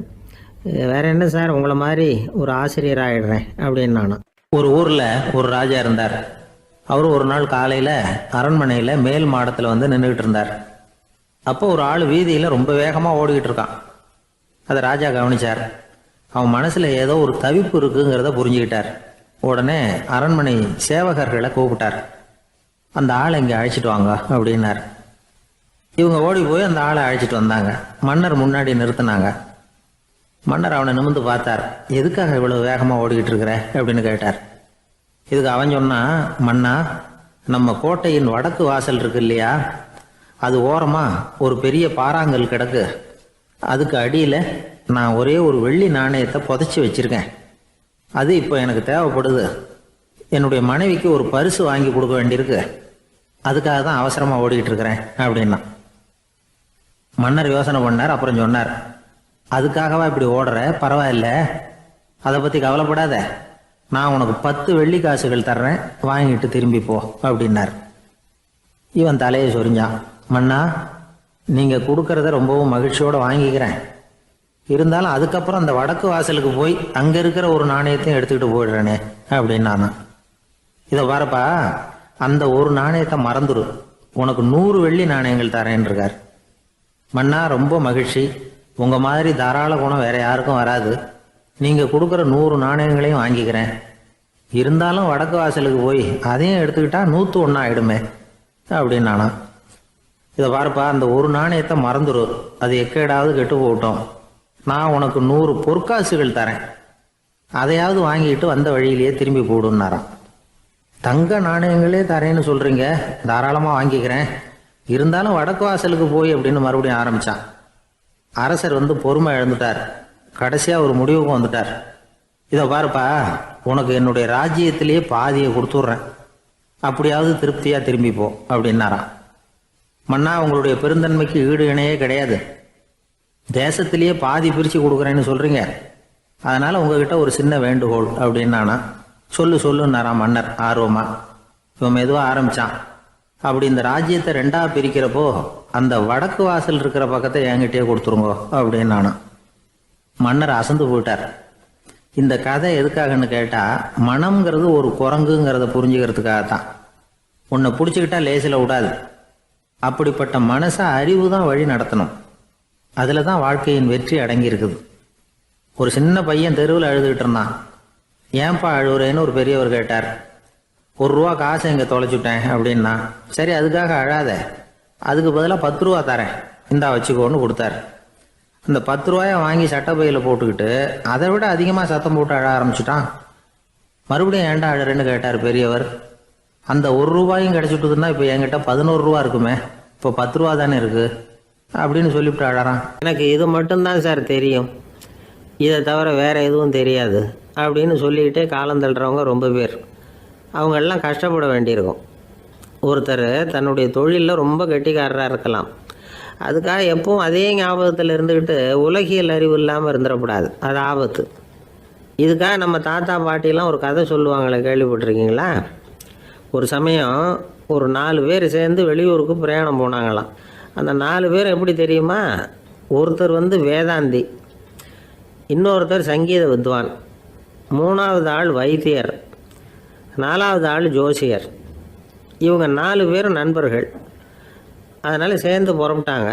வேற என்ன சார், உங்களை மாதிரி ஒரு ஆசிரியர் ஆகிடுறேன் அப்படின்னானா. ஒரு ஊரில் ஒரு ராஜா இருந்தார். அவர் ஒரு நாள் காலையில் அரண்மனையில் மேல் மாடத்தில் வந்து நின்றுக்கிட்டு இருந்தார். அப்போ ஒரு ஆள் வீதியில் ரொம்ப வேகமாக ஓடிக்கிட்டு இருக்கான். அதை ராஜா கவனிச்சார். அவன் மனசில் ஏதோ ஒரு தவிப்பு இருக்குங்கிறத புரிஞ்சுக்கிட்டார். உடனே அரண்மனை சேவகர்களை கூப்பிட்டார். அந்த ஆளை இங்கே அழைச்சிட்டு வாங்க அப்படின்னார். இவங்க ஓடி போய் அந்த ஆளை அழைச்சிட்டு வந்தாங்க. மன்னர் முன்னாடி நிறுத்தினாங்க. மன்னர் அவனை நிமிர்ந்து பார்த்தார். எதுக்காக இவ்வளவு வேகமாக ஓடிக்கிட்டு இருக்கிற அப்படின்னு கேட்டார். இதுக்கு அவன் சொன்னா, மன்னா, நம்ம கோட்டையின் வடக்கு வாசல் இருக்கு இல்லையா, அது ஓரமா ஒரு பெரிய பாறாங்கல் கிடக்கு. அதுக்கு அடியில் நான் ஒரே ஒரு வெள்ளி நாணயத்தை புதைச்சி வச்சிருக்கேன். அது இப்போ எனக்கு தேவைப்படுது. என்னுடைய மனைவிக்கு ஒரு பரிசு வாங்கி கொடுக்க வேண்டியிருக்கு. அதுக்காக தான் அவசரமாக ஓடிக்கிட்டு இருக்கிறேன் அப்படின்னா. மன்னர் யோசனை பண்ணார். அப்புறம் சொன்னார், அதுக்காகவா இப்படி ஓடுற? பரவாயில்ல, அதை பற்றி கவலைப்படாத. நான் உனக்கு 10 வெள்ளி காசுகள் தர்றேன், வாங்கிட்டு திரும்பி போ அப்படின்னார். இவன் தலையை சொரிஞ்சான். மன்னா, நீங்கள் கொடுக்கறத ரொம்பவும் மகிழ்ச்சியோடு வாங்கிக்கிறேன். இருந்தாலும் அதுக்கப்புறம் அந்த வடக்கு வாசலுக்கு போய் அங்கே இருக்கிற ஒரு நாணயத்தையும் எடுத்துக்கிட்டு போயிடுறேனே அப்படின்னானா. இதை பாருப்பா, அந்த ஒரு நாணயத்தை மறந்துடு, உனக்கு 100 வெள்ளி நாணயங்கள் தரேன் இருக்கார். மன்னா, ரொம்ப மகிழ்ச்சி. உங்கள் மாதிரி தாராள குணம் வேற யாருக்கும் வராது. நீங்கள் கொடுக்குற 100 நாணயங்களையும் வாங்கிக்கிறேன். இருந்தாலும் வடக்கு வாசலுக்கு போய் அதையும் எடுத்துக்கிட்டா 101 ஆயிடுமே அப்படின்னானா. இதை பாருப்பா, அந்த ஒரு நாணயத்தை மறந்துடு, அது எக்கேடாவது கெட்டு போகட்டும். நான் உனக்கு 100 பொற்காசுகள் தரேன், அதையாவது வாங்கிட்டு வந்த வழியிலேயே திரும்பி போடுன்னாராம். தங்க நாணயங்களே தரேன்னு சொல்றீங்க, தாராளமாக வாங்கிக்கிறேன். இருந்தாலும் வடக்கு வாசலுக்கு போய் அப்படின்னு மறுபடியும் ஆரம்பிச்சான். அரசர் வந்து பொறுமை இழந்துட்டார். கடைசியாக ஒரு முடிவுக்கு வந்துட்டார். இதை பாருப்பா, உனக்கு என்னுடைய ராஜ்யத்திலேயே பாதியை கொடுத்துட்றேன், அப்படியாவது திருப்தியாக திரும்பி போ அப்படின்னாராம். மன்னா, உங்களுடைய பெருந்தன்மைக்கு ஈடு இணையே கிடையாது. தேசத்திலேயே பாதி பிரித்து கொடுக்குறேன்னு சொல்கிறீங்க. அதனால் உங்ககிட்ட ஒரு சின்ன வேண்டுகோள் அப்படின்னானா. சொல்லுன்னாராம் மன்னர் ஆர்வமா. இவன் மெதுவாக ஆரம்பித்தான். அப்படி இந்த ராஜ்யத்தை 2ஆக பிரிக்கிறப்போ அந்த வடக்கு வாசல் இருக்கிற பக்கத்தை என்கிட்டயே கொடுத்துருங்கோ அப்படின்னானா. மன்னர் அசந்து போயிட்டார். இந்த கதை எதுக்காகன்னு கேட்டால், மனம்ங்கிறது ஒரு குரங்குங்கிறத புரிஞ்சுக்கிறதுக்காகத்தான். உன்னை பிடிச்சிக்கிட்டா லேசில் விடாது. அப்படிப்பட்ட மனசை அறிவு தான் வழி நடத்தணும். அதில் தான் வாழ்க்கையின் வெற்றி அடங்கியிருக்குது. ஒரு சின்ன பையன் தெருவில் அழுதுகிட்டு இருந்தான். ஏன்பா அழுவுறேன்னு ஒரு பெரியவர் கேட்டார். 1 ரூபா காசை இங்கே தொலைச்சுட்டேன் அப்படின்னா. சரி, அதுக்காக அழாத, அதுக்கு பதிலாக 10 ரூபா தரேன், இந்தா வச்சுக்கோன்னு கொடுத்தாரு. அந்த 10 ரூபாயை வாங்கி சட்டப்பையில் போட்டுக்கிட்டு அதை விட அதிகமாக சத்தம் போட்டு அழ ஆரம்பிச்சுட்டான். மறுபடியும் ஏன்டா அழறேன்னு கேட்டார் பெரியவர். அந்த 1 ரூபாயும் கிடைச்சிட்டுதுன்னா இப்போ என்கிட்ட 11 ரூபா இருக்குமே, இப்போ 10 ரூபா தானே இருக்கு அப்படின்னு சொல்லிவிட்டு அழறான். எனக்கு இது மட்டும்தான் சார் தெரியும், இதை தவிர வேற எதுவும் தெரியாது அப்படின்னு சொல்லிக்கிட்டே காலம் தள்ளுறவங்க ரொம்ப பேர். அவங்கெல்லாம் கஷ்டப்பட வேண்டியிருக்கும். ஒருத்தர் தன்னுடைய தொழிலில் ரொம்ப கெட்டிக்காரராக இருக்கலாம். அதுக்காக எப்பவும் அதே ஞாபகத்தில் இருந்துக்கிட்டு உலகியல் அறிவு இல்லாமல் இருந்துடக்கூடாது, அது ஆபத்து. இதுக்காக நம்ம தாத்தா பாட்டிலாம் ஒரு கதை சொல்லுவாங்களே, கேள்விப்பட்டிருக்கீங்களா? ஒரு சமயம் ஒரு 4 பேர் சேர்ந்து வெளியூருக்கு பிரயாணம் போனாங்களாம். அந்த 4 பேர் எப்படி தெரியுமா? ஒருத்தர் வந்து வேதாந்தி, இன்னொருத்தர் சங்கீத வித்வான், 3வது ஆள் வைத்தியர், 4வது ஆள் ஜோசியர். இவங்க 4 பேரும் நண்பர்கள். அதனால் சேர்ந்து புறப்பட்டாங்க.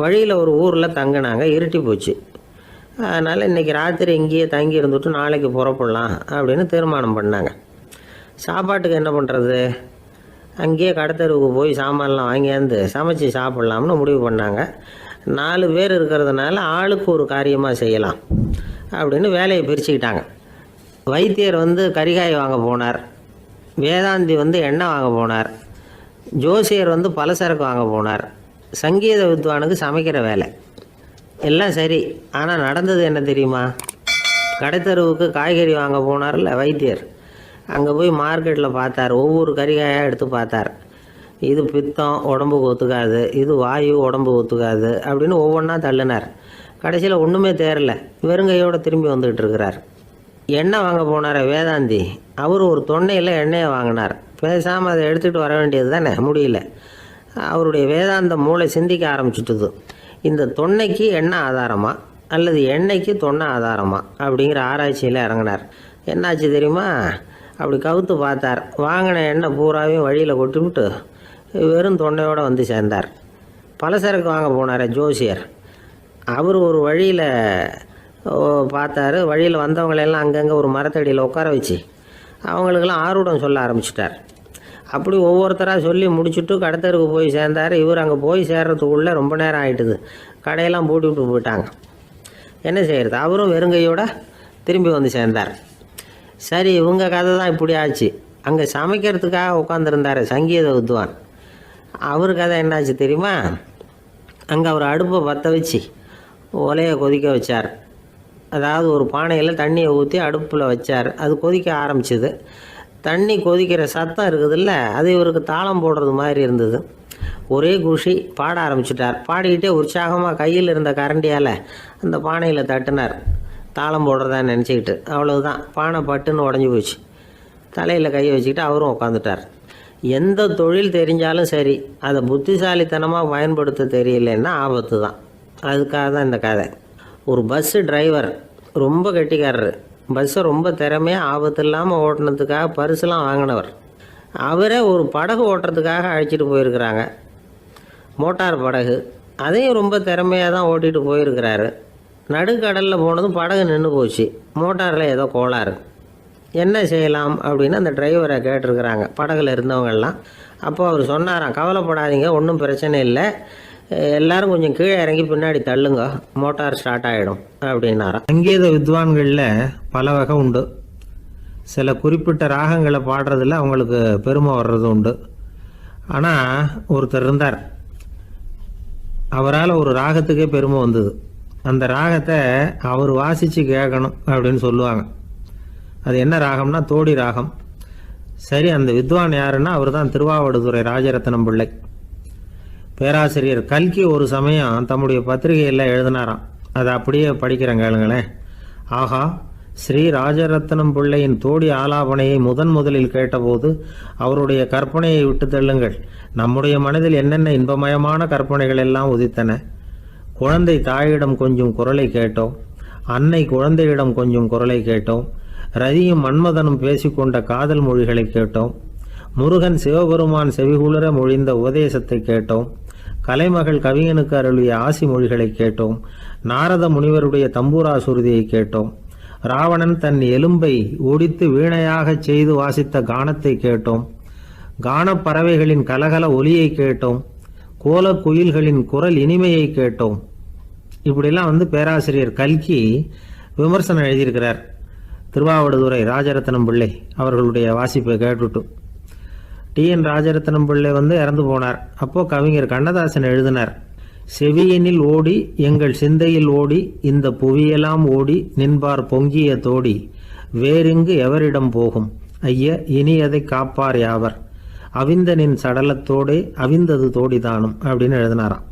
வழியில் ஒரு ஊரில் தங்கினாங்க. இருட்டி போச்சு. அதனால் இன்றைக்கி ராத்திரி இங்கேயே தங்கி இருந்துட்டு நாளைக்கு புறப்படலாம் அப்படின்னு தீர்மானம் பண்ணாங்க. சாப்பாட்டுக்கு என்ன பண்ணுறது? அங்கேயே கடத்தெருவுக்கு போய் சாமான்லாம் வாங்கியாந்து சமைச்சு சாப்பிட்லாம்னு முடிவு பண்ணாங்க. 4 பேர் இருக்கிறதுனால ஆளுக்கு ஒரு காரியமாக செய்யலாம் அப்படின்னு வேலையை பிரிச்சுக்கிட்டாங்க. வைத்தியர் வந்து கறிகாய் வாங்க போனார், வேதாந்தி வந்து எண்ணெய் வாங்க போனார், ஜோசியர் வந்து பலசரக்கு வாங்க போனார், சங்கீத வித்வானுக்கு சமைக்கிற வேலை. எல்லாம் சரி, ஆனால் நடந்தது என்ன தெரியுமா? கடைத்தெருவுக்கு காய்கறி வாங்க போனார்ல வைத்தியர், அங்கே போய் மார்க்கெட்டில் பார்த்தார். ஒவ்வொரு கறிகாயாக எடுத்து பார்த்தார். இது பித்தம் உடம்புக்கு ஒத்துக்காது, இது வாயு உடம்புக்கு ஒத்துக்காது அப்படின்னு ஒவ்வொன்றா தள்ளினார். கடைசியில் ஒன்றுமே தேரல, வெறுங்கையோடு திரும்பி வந்துக்கிட்டு இருக்கிறார். எண்ணெய் வாங்க போனார் வேதாந்தி. அவர் ஒரு தொன்னையில் எண்ணெயை வாங்கினார். பேசாமல் அதை எடுத்துகிட்டு வர வேண்டியது தானே, முடியல. அவருடைய வேதாந்த மூளை சிந்திக்க ஆரம்பிச்சுட்டுது. இந்த தொன்னைக்கு எண்ணெய் ஆதாரமா அல்லது எண்ணெய்க்கு தொன்னை ஆதாரமா அப்படிங்கிற ஆராய்ச்சியில் இறங்கினார். என்னாச்சு தெரியுமா? அப்படி கவுத்து பார்த்தார். வாங்கின எண்ணெய் பூராவையும் வழியில் கொட்டிவிட்டு வெறும் தொன்னையோடு வந்து சேர்ந்தார். பலசரக்கு வாங்க போனார் ஜோசியர். அவர் ஒரு வழியில் பார்த்தாரு. வழியில் வந்தவங்களெல்லாம் அங்கங்கே ஒரு மரத்தடியில் உட்கார வச்சு அவங்களுக்கெல்லாம் ஆர்வம் சொல்ல ஆரம்பிச்சிட்டார். அப்படி ஒவ்வொருத்தராக சொல்லி முடிச்சுட்டு கடத்தருக்கு போய் சேர்ந்தார். இவர் அங்கே போய் சேர்றதுக்குள்ளே ரொம்ப நேரம் ஆகிட்டுது. கடையெல்லாம் பூட்டி விட்டு போயிட்டாங்க. என்ன செய்கிறது? அவரும் வெறுங்கையோட திரும்பி வந்து சேர்ந்தார். சரி, இவங்க கதை தான் இப்படி ஆச்சு. அங்கே சமைக்கிறதுக்காக உட்காந்துருந்தார் சங்கீத வித்வான். அவர் கதை என்னாச்சு தெரியுமா? அங்கே அவர் அடுப்பை பற்ற வச்சு ஒலையை கொதிக்க வச்சார். அதாவது ஒரு பானையில் தண்ணியை ஊற்றி அடுப்பில் வச்சார். அது கொதிக்க ஆரம்பிச்சிது. தண்ணி கொதிக்கிற சத்தம் இருக்குதுல்ல, அது இவருக்கு தாளம் போடுறது மாதிரி இருந்தது. ஒரே குஷி, பாட ஆரம்பிச்சிட்டார். பாடிக்கிட்டே உற்சாகமாக கையில் இருந்த கரண்டியால் அந்த பானையில் தட்டினார், தாளம் போடுறதா நினச்சிக்கிட்டு. அவ்வளவுதான், பானை பட்டுன்னு உடஞ்சி போச்சு. தலையில் கையை வச்சுக்கிட்டு அவரும் உட்காந்துட்டார். எந்த தொழில் தெரிஞ்சாலும் சரி, அதை புத்திசாலித்தனமாக பயன்படுத்த தெரியலன்னா ஆபத்து தான். அதுக்காக தான் இந்த கதை. ஒரு பஸ்ஸு டிரைவர் ரொம்ப கெட்டிக்காரரு. பஸ்ஸை ரொம்ப திறமையாக ஆபத்து இல்லாமல் ஓட்டினதுக்காக பரிசுலாம் வாங்கினவர். அவரே ஒரு படகு ஓட்டுறதுக்காக அழைச்சிட்டு போயிருக்கிறாங்க, மோட்டார் படகு. அதையும் ரொம்ப திறமையாக தான் ஓட்டிகிட்டு போயிருக்கிறாரு. நடுக்கடலில் போனதும் படகு நின்று போச்சு. மோட்டாரில் ஏதோ கோளாறு. என்ன செய்யலாம் அப்படின்னு அந்த டிரைவரை கேட்டிருக்கிறாங்க படகுல இருந்தவங்கெல்லாம். அப்போ அவர் சொன்னாராம், கவலைப்படாதீங்க, ஒன்றும் பிரச்சனை இல்லை, எல்லாரும் கொஞ்சம் கீழே இறங்கி பின்னாடி தள்ளுங்க, மோட்டார் ஸ்டார்ட் ஆகிடும் அப்படின்னாராம். சங்கீத வித்வான்களில் பல வகை உண்டு. சில குறிப்பிட்ட ராகங்களை பாடுறதில் அவங்களுக்கு பெருமை வர்றது உண்டு. ஆனால் ஒருத்தர் இருந்தார், அவரால் ஒரு ராகத்துக்கே பெருமை வந்தது. அந்த ராகத்தை அவர் வாசித்து கேட்கணும் அப்படின்னு சொல்லுவாங்க. அது என்ன ராகம்னா தோடி ராகம். சரி, அந்த வித்வான் யாருன்னா அவர் தான் திருவாவடுதுறை ராஜரத்னம் பிள்ளை. பேராசிரியர் கல்கி ஒரு சமயம் தம்முடைய பத்திரிகையில் எழுதினாராம். அதை அப்படியே படிக்கிறேன் கேளுங்களேன். ஆகா, ஸ்ரீ ராஜரத்னம் பிள்ளையின் தோடி ஆலாபனையை முதலில் கேட்டபோது அவருடைய கற்பனையை விட்டு தள்ளுங்கள். நம்முடைய மனதில் என்னென்ன இன்பமயமான கற்பனைகள் எல்லாம் உதித்தன. குழந்தை தாயிடம் கொஞ்சம் குரலை கேட்டோம், அன்னை குழந்தையிடம் கொஞ்சம் குரலை கேட்டோம், ரதியும் மன்மதனும் பேசிக்கொண்ட காதல் மொழிகளை கேட்டோம், முருகன் சிவபெருமான் செவிகுளர மொழிந்த உபதேசத்தை கேட்டோம், கலைமகள் கவிஞனுக்கு அருளிய ஆசி மொழிகளை கேட்டோம், நாரத முனிவருடைய தம்பூரா சுருதியை கேட்டோம், ராவணன் தன் எலும்பை ஒடித்து வீணையாகச் செய்து வாசித்த கானத்தை கேட்டோம், கானப் பறவைகளின் கலகல ஒலியை கேட்டோம், கோலக் குயில்களின் குரல் இனிமையை கேட்டோம். இப்படிலாம் பேராசிரியர் கல்கி விமர்சனம் எழுதியிருக்கிறார். திருவாவடுதுறை ராஜரத்னம் பிள்ளை அவர்களுடைய வாசிப்பை கேட்டுட்டு டி.என். ராஜரத்னம் பிள்ளை இறந்து போனார். அப்போ கவிஞர் கண்ணதாசன் எழுதினார், செவியனில் ஓடி எங்கள் சிந்தையில் ஓடி இந்த புவியெல்லாம் ஓடி நின்பார் பொங்கிய தோடி வேறிங்கு எவரிடம் போகும் ஐய இனி அதை காப்பார் யாவர் அவிந்தனின் சடலத்தோடே அவிந்தது தோடிதானும் அப்படின்னு எழுதினாராம்.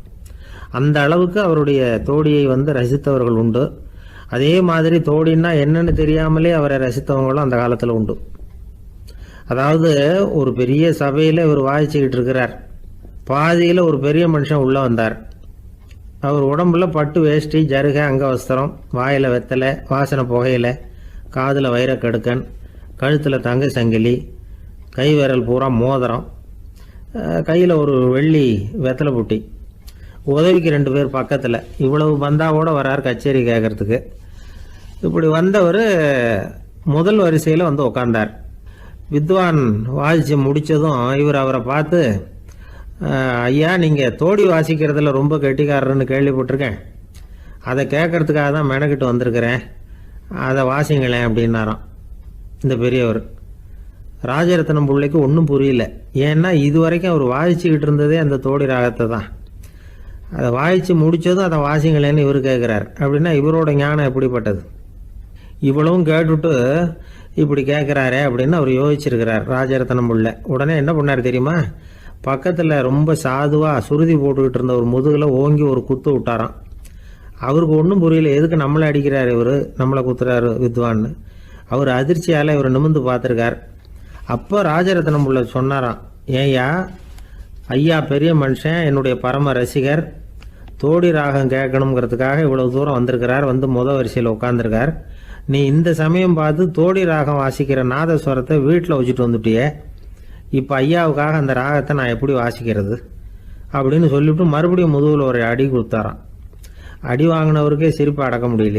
அந்த அளவுக்கு அவருடைய தோடியை ரசித்தவர்கள் உண்டு. அதே மாதிரி தோடின்னா என்னன்னு தெரியாமலே அவரை ரசித்தவங்களும் அந்த காலத்தில் உண்டு. அதாவது ஒரு பெரிய சபையில் இவர் வாசிச்சுக்கிட்டு இருக்கிறார். பாதியில் ஒரு பெரிய மனுஷன் உள்ளே வந்தார். அவர் உடம்புல பட்டு வேஷ்டி, ஜருகை, அங்கவஸ்திரம், வாயில் வெத்தலை, வாசனை புகையில, காதில் வைரக்கடுக்கன், கழுத்தில் தங்க சங்கிலி, கை விரல் பூரா மோதிரம், கையில் ஒரு வெள்ளி வெத்தலை புட்டி, உதவிக்கு 2 பேர் பக்கத்தில். இவ்வளவு பந்தாவோடு வரார் கச்சேரி கேட்கறதுக்கு. இப்படி வந்தவர் முதல் வரிசையில் உட்கார்ந்தார். வித்வான் வாசித்து முடித்ததும் இவர் அவரை பார்த்து, ஐயா, நீங்கள் தோடி வாசிக்கிறதுல ரொம்ப கெட்டிக்காரர்னு கேள்விப்பட்டிருக்கேன், அதை கேட்கறதுக்காக தான் மெனக்கிட்டு வந்திருக்கிறேன், அதை வாசிங்களேன் அப்படின்னாராம் இந்த பெரியவர். ராஜரத்னம் பிள்ளைக்கு ஒன்றும் புரியல. ஏன்னா இது வரைக்கும் அவர் வாசிச்சுக்கிட்டு இருந்ததே அந்த தோடி ராகத்தை தான். அதை வாசித்து முடித்ததும் அதை வாசிங்களேன்னு இவர் கேட்குறார். அப்படின்னா இவரோட ஞானம் எப்படிப்பட்டது? இவ்வளவும் கேட்டுட்டு இப்படி கேட்குறாரே அப்படின்னு அவர் யோசிச்சிருக்கிறார் ராஜரத்னம் பிள்ளை. உடனே என்ன பண்ணார் தெரியுமா? பக்கத்தில் ரொம்ப சாதுவாக சுருதி போட்டுக்கிட்டு இருந்த ஒரு முதுகில் ஓங்கி ஒரு குத்து விட்டாராம். அவருக்கு ஒன்றும் புரியல, எதுக்கு நம்மளை அடிக்கிறார் இவர், நம்மளை குத்துறாரு வித்வான்னு. அவர் அதிர்ச்சியால் இவர் நிமிர்ந்து பார்த்துருக்கார். அப்போ ராஜரத்னம் உள்ள சொன்னாராம், ஏய்யா ஐயா பெரிய மனுஷன், என்னுடைய பரம ரசிகர், தோடி ராகம் கேட்கணுங்கிறதுக்காக இவ்வளவு தூரம் வந்திருக்கிறார், வந்து வரிசையில் உட்காந்துருக்கார். நீ இந்த சமயம் பார்த்து தோடி ராகம் வாசிக்கிற நாதஸ்வரத்தை வீட்டில் வச்சுட்டு வந்துட்டியே, இப்போ ஐயாவுக்காக அந்த ராகத்தை நான் எப்படி வாசிக்கிறது அப்படின்னு சொல்லிவிட்டு மறுபடியும் முதுகில் ஒரு அடி கொடுத்தாராம். அடி வாங்கினவருக்கே சிரிப்பு அடக்க முடியல.